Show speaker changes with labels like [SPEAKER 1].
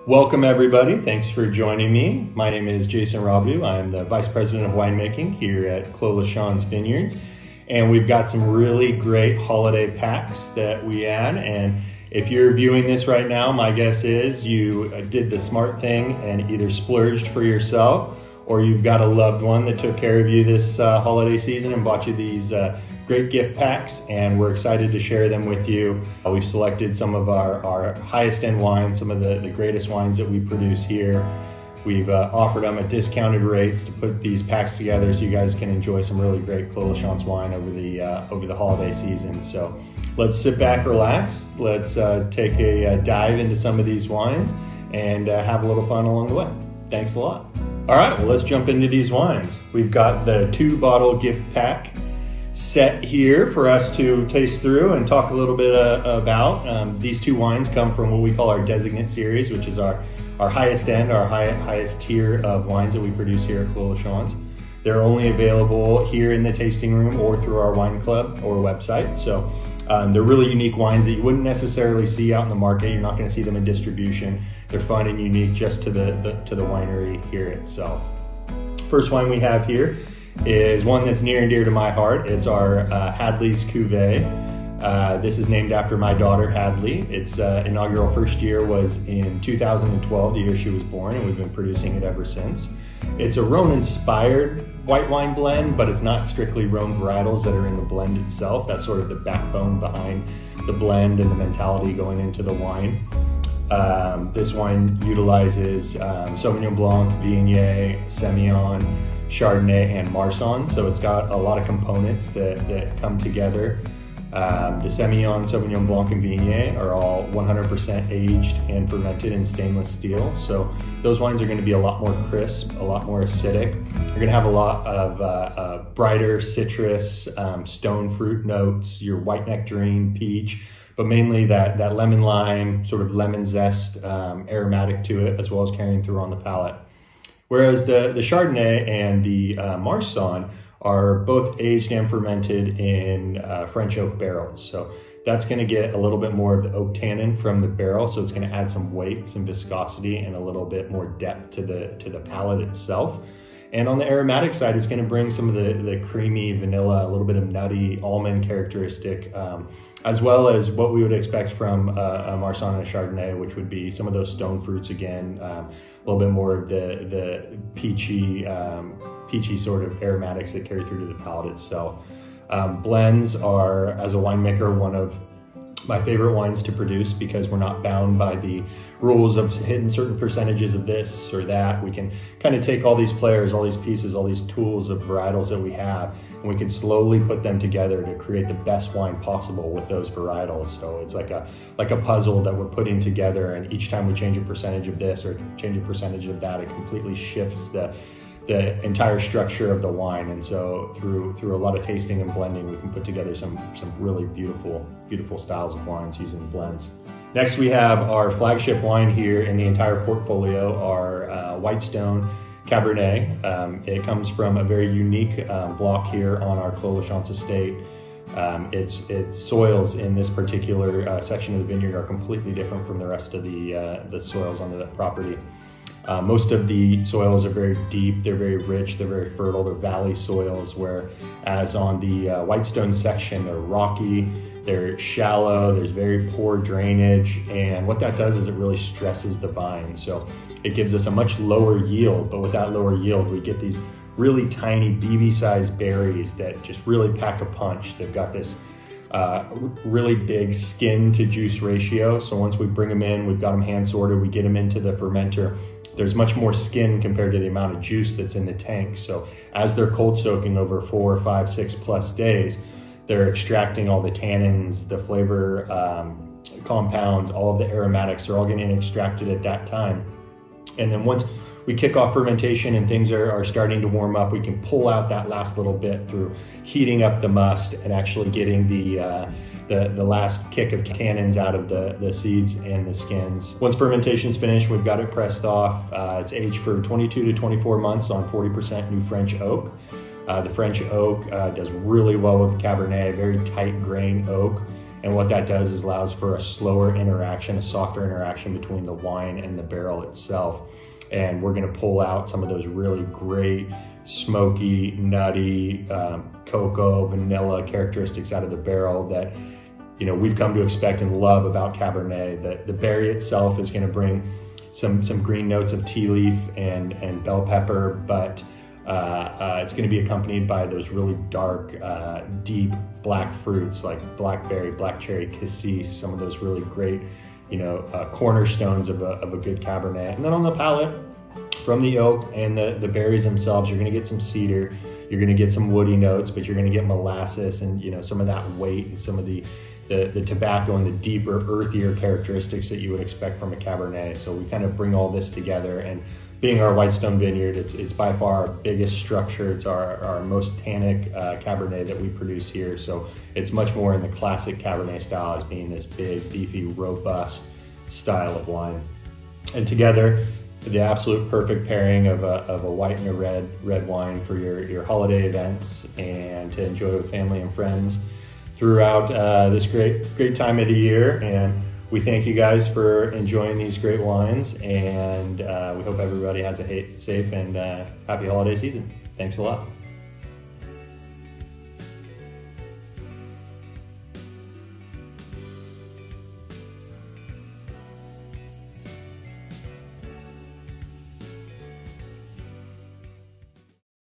[SPEAKER 1] Welcome everybody, thanks for joining me. My name is Jason Robideaux. I'm the Vice President of Winemaking here at Clos Lachance Vineyards. And we've got some really great holiday packs that we add. And if you're viewing this right now, my guess is you did the smart thing and either splurged for yourself or you've got a loved one that took care of you this holiday season and bought you these great gift packs, and we're excited to share them with you. We've selected some of our highest end wines, some of the greatest wines that we produce here. We've offered them at discounted rates to put these packs together so you guys can enjoy some really great Clos Lachance wine over the holiday season. So let's sit back, relax. Let's take a dive into some of these wines and have a little fun along the way. Thanks a lot. All right, well, let's jump into these wines. We've got the 2-bottle gift pack set here for us to taste through and talk a little bit about. These two wines come from what we call our Designate series, which is our highest end, our highest tier of wines that we produce here at Clos Lachance. They're only available here in the tasting room or through our wine club or website. So they're really unique wines that you wouldn't necessarily see out in the market. You're not going to see them in distribution. They're fun and unique just to the winery here itself. First wine we have here is one that's near and dear to my heart. It's our Hadley's Cuvee. This is named after my daughter, Hadley. Its inaugural first year was in 2012, the year she was born, and we've been producing it ever since. It's a Rhone-inspired white wine blend, but it's not strictly Rhone varietals that are in the blend itself. That's sort of the backbone behind the blend and the mentality going into the wine. This wine utilizes Sauvignon Blanc, Viognier, Semillon, Chardonnay, and Marsanne, so it's got a lot of components that come together. The Semillon, Sauvignon Blanc, and Viognier are all 100% aged and fermented in stainless steel, so those wines are going to be a lot more crisp, a lot more acidic. You're going to have a lot of brighter citrus, stone fruit notes, your white nectarine, peach, but mainly that lemon lime, sort of lemon zest aromatic to it, as well as carrying through on the palate. Whereas the Chardonnay and the Marsanne are both aged and fermented in French oak barrels. So that's going to get a little bit more of the oak tannin from the barrel. So it's going to add some weight, some viscosity, and a little bit more depth to the palate itself. And on the aromatic side, it's going to bring some of the creamy vanilla, a little bit of nutty almond characteristic, as well as what we would expect from a Marsanne and a Chardonnay, which would be some of those stone fruits again, a little bit more of the peachy sort of aromatics that carry through to the palate itself. Blends are, as a winemaker, one of my favorite wines to produce because we're not bound by the rules of hitting certain percentages of this or that. We can kind of take all these players, all these pieces, all these tools of varietals that we have, and we can slowly put them together to create the best wine possible with those varietals. So it's like a puzzle that we're putting together, and each time we change a percentage of this or change a percentage of that, it completely shifts the entire structure of the wine. And so through a lot of tasting and blending, we can put together some really beautiful styles of wines using blends. Next, we have our flagship wine here in the entire portfolio, our Whitestone Cabernet. It comes from a very unique block here on our Clos Lachance estate. Its soils in this particular section of the vineyard are completely different from the rest of the soils on the property. Most of the soils are very deep, they're very rich, they're very fertile, they're valley soils, whereas on the Whitestone section, they're rocky, they're shallow, there's very poor drainage, and what that does is it really stresses the vine. So it gives us a much lower yield, but with that lower yield, we get these really tiny BB-sized berries that just really pack a punch. They've got this really big skin to juice ratio. So once we bring them in, we've got them hand sorted, we get them into the fermenter, there's much more skin compared to the amount of juice that's in the tank. So as they're cold soaking over 4, 5, 6+ days, they're extracting all the tannins, the flavor compounds, all of the aromatics are all getting extracted at that time. And then once we kick off fermentation and things are starting to warm up, we can pull out that last little bit through heating up the must and actually getting the last kick of tannins out of the seeds and the skins. Once fermentation's finished, we've got it pressed off. It's aged for 22 to 24 months on 40% new French oak. The French oak does really well with Cabernet, very tight grain oak. And what that does is allows for a slower interaction, a softer interaction between the wine and the barrel itself. And we're gonna pull out some of those really great smoky, nutty, cocoa, vanilla characteristics out of the barrel that we've come to expect and love about Cabernet. The berry itself is gonna bring some green notes of tea leaf and bell pepper, but it's going to be accompanied by those really dark, deep black fruits like blackberry, black cherry, cassis, some of those really great, cornerstones of a good Cabernet. And then on the palate, from the oak and the berries themselves, you're going to get some cedar, you're going to get some woody notes, but you're going to get molasses and some of that weight and some of the tobacco and the deeper, earthier characteristics that you would expect from a Cabernet. So we kind of bring all this together, and being our Whitestone vineyard, it's by far our biggest structure. It's our most tannic Cabernet that we produce here. So it's much more in the classic Cabernet style as being this big, beefy, robust style of wine. And together, the absolute perfect pairing of a white and a red wine for your holiday events and to enjoy with family and friends throughout this great time of the year. And we thank you guys for enjoying these great wines, and we hope everybody has a safe and happy holiday season. Thanks a lot.